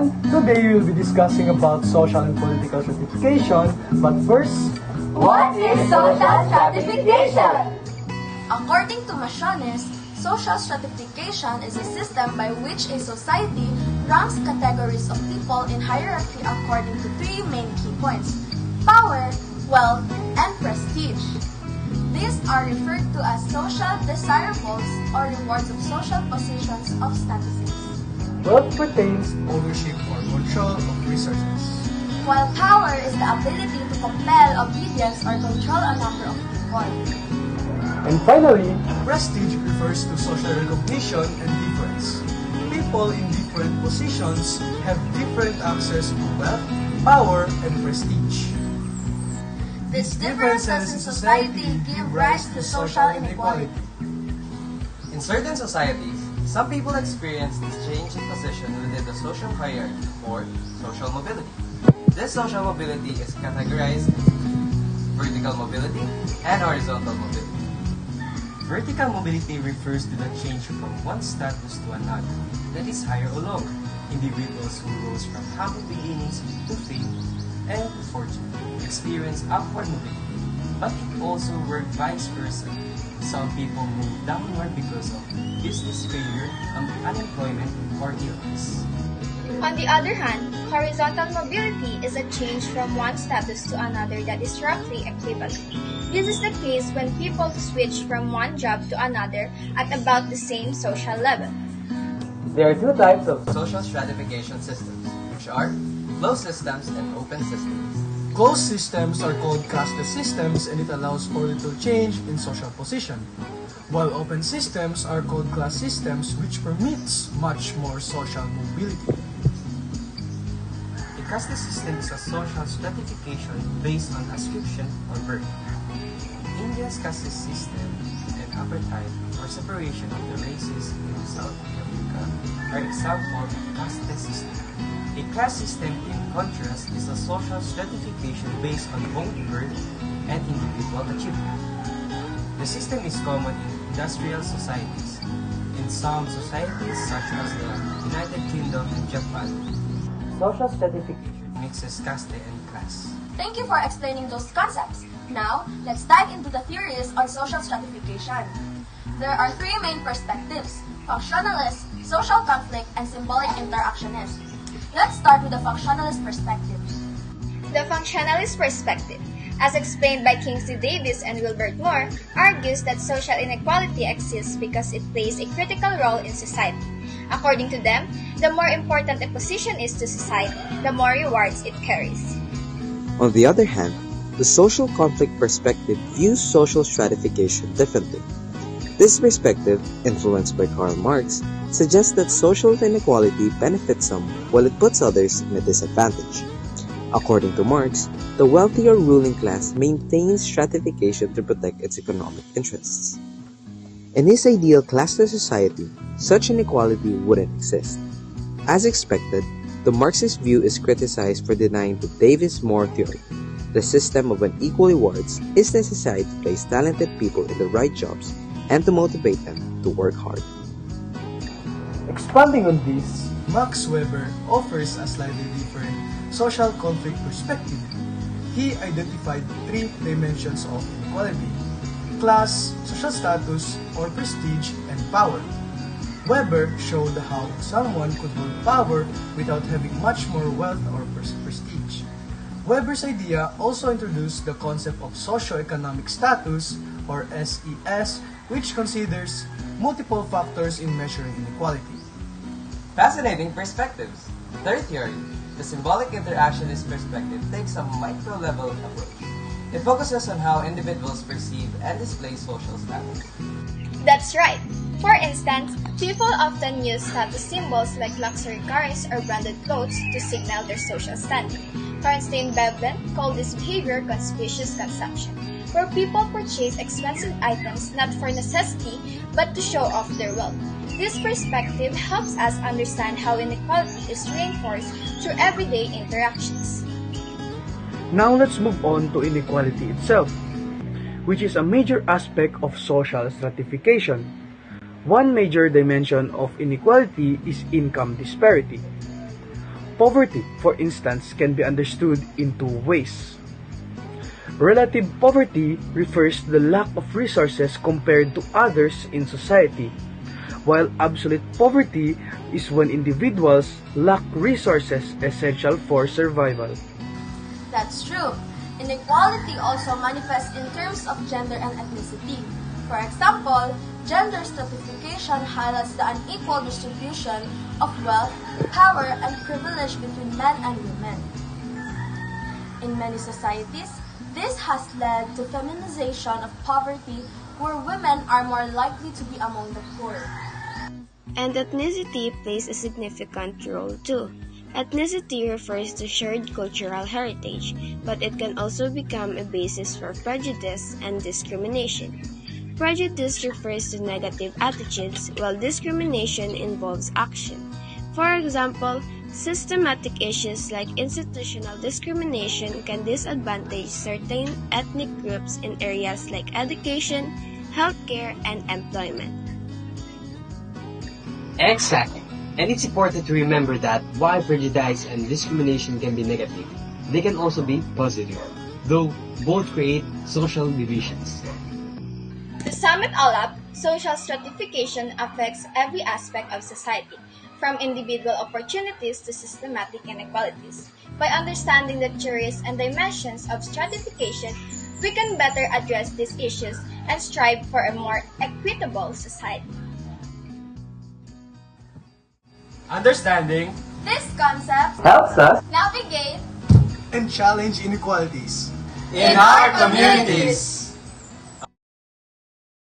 everyone! Today we will be discussing about social and political stratification, but first, What is social stratification? According to Mashones, social stratification is a system by which a society ranks categories of people in hierarchy according to three main key points: power, wealth, and prestige. These are referred to as social desirables or rewards of social positions of statuses, wealth pertains ownership or control of resources, while power is the ability to compel obedience or control a number of people. and finally, prestige refers to social recognition and difference. People in different positions have different access to wealth, power, and prestige. These differences in society give rise to social inequality. In certain societies, some people experience this change in position within the social hierarchy or social mobility. This social mobility is categorized into vertical mobility and horizontal mobility. Vertical mobility refers to the change from one status to another, that is higher or lower. Individuals who rose from humble beginnings to fame and fortune experience upward mobility, but it also works vice versa. Some people move downward because of business failure, unemployment, or illness. On the other hand, horizontal mobility is a change from one status to another that is roughly equivalent. This is the case when people switch from one job to another at about the same social level. There are two types of social stratification systems, which are closed systems and open systems. Closed systems are called casteless systems and it allows for little change in social position, while open systems are called class systems which permits much more social mobility. A caste system is a social stratification based on ascription or birth. India's caste system and apartheid or separation of the races in South Africa are examples of caste system. A class system, in contrast, is a social stratification based on both birth and individual achievement. The system is common in industrial societies. In some societies, such as the United Kingdom and Japan, social stratification mixes caste and class. Thank you for explaining those concepts. Now, let's dive into the theories on social stratification. There are three main perspectives: functionalist, social conflict, and symbolic interactionist. Let's start with the functionalist perspective. The functionalist perspective, as explained by Kingsley Davis and Wilbert Moore, argues that social inequality exists because it plays a critical role in society. According to them, the more important a position is to society, the more rewards it carries. On the other hand, the social conflict perspective views social stratification differently. This perspective, influenced by Karl Marx, suggests that social inequality benefits some while it puts others in a disadvantage. According to Marx, the wealthy or ruling class maintains stratification to protect its economic interests. In his ideal classless society, such inequality wouldn't exist. As expected, the Marxist view is criticized for denying the Davis-Moore theory. The system of unequal rewards is necessary to place talented people in the right jobs and to motivate them to work hard. Expanding on this, Max Weber offers a slightly different social conflict perspective. He identified three dimensions of inequality: class, social status, or prestige, and power. Weber showed how someone could hold power without having much more wealth or prestige. Weber's idea also introduced the concept of socio-economic status, or SES, which considers multiple factors in measuring inequality. Fascinating perspectives. Third theory, the symbolic interactionist perspective takes a micro-level approach. It focuses on how individuals perceive and display social status. That's right. For instance, people often use status symbols like luxury cars or branded clothes to signal their social standing. Karnstein Bevlin called this behavior conspicuous consumption, where people purchase expensive items not for necessity but to show off their wealth. This perspective helps us understand how inequality is reinforced through everyday interactions. Now let's move on to inequality itself, which is a major aspect of social stratification. One major dimension of inequality is income disparity. Poverty, for instance, can be understood in two ways. Relative poverty refers to the lack of resources compared to others in society, while absolute poverty is when individuals lack resources essential for survival. That's true. Inequality also manifests in terms of gender and ethnicity. For example, gender stratification highlights the unequal distribution of wealth, power, and privilege between men and women. In many societies, this has led to feminization of poverty, where women are more likely to be among the poor. And ethnicity plays a significant role too. Ethnicity refers to shared cultural heritage, but it can also become a basis for prejudice and discrimination. Prejudice refers to negative attitudes, while discrimination involves action. For example, systematic issues like institutional discrimination can disadvantage certain ethnic groups in areas like education, healthcare, and employment. Exactly. And it's important to remember that while prejudice and discrimination can be negative, they can also be positive, though both create social divisions. To sum it all up, social stratification affects every aspect of society, from individual opportunities to systematic inequalities. By understanding the theories and dimensions of stratification, we can better address these issues and strive for a more equitable society. Understanding This concept Helps us navigate And challenge inequalities. in our communities.